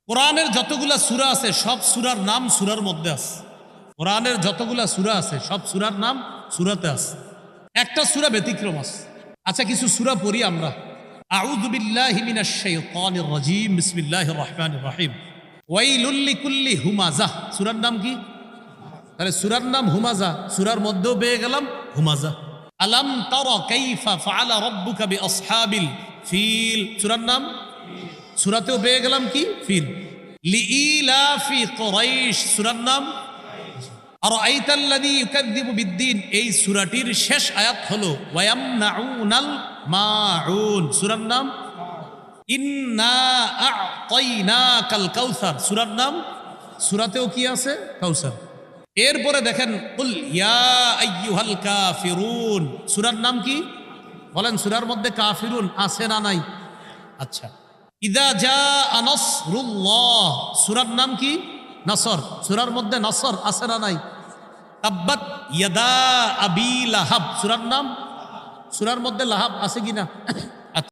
কোরআনের যতগুলা সূরা আছে সব সূরার নাম সূরার মধ্যে আছে। কোরআনের যতগুলা সূরা আছে সব সূরার নাম সূরাতে আছে, একটা সূরা ব্যতিক্রম আছে। আচ্ছা, কিছু সূরা পড়ি আমরা। আউযু বিল্লাহি মিনাশ শাইতানির রাজীম, বিসমিল্লাহির রহমানির রহিম। ওয়াইলুল লিকুল্লি হুমাজাহ, সূরার নাম কি? তাহলে সূরার নাম হুমাজা, সূরার মধ্যেও পেয়ে গেলাম হুমাজা। আলাম তারা কাইফা ফাআলা রাব্বুকা বিআসহাবিল ফিল, সূরার নাম, সূরাতেও পেয়ে গেলাম কি? ফিল। লিইলাফি কুরাইশ, সূরার নাম আরাআইতাল্লাযী ইউকাযযিবু বিদ্দীন, এই সূরাটির শেষ আয়াত হলো ওয়ায়ামনাউনাল মাউন, সূরার নাম ইন্না আ'তাইনাকাল কাউসার, সূরার নাম, সূরাতেও কি আছে? কাউসার। এরপরে দেখেন কুল ইয়া আইয়ুহাল কাফিরুন, সূরার নাম কি? বলেন, সূরার মধ্যে কাফিরুন আছে না নাই? আচ্ছা। ইযা জাআ নাসরুল্লাহ, সূরার নাম কি? নাসর, সূরার মধ্যে নাসর আছে না নাই? তাব্বাত ইয়াদা আবি লাহাব, সূরার নাম, সূরার মধ্যে লাহাব আছে কিনা?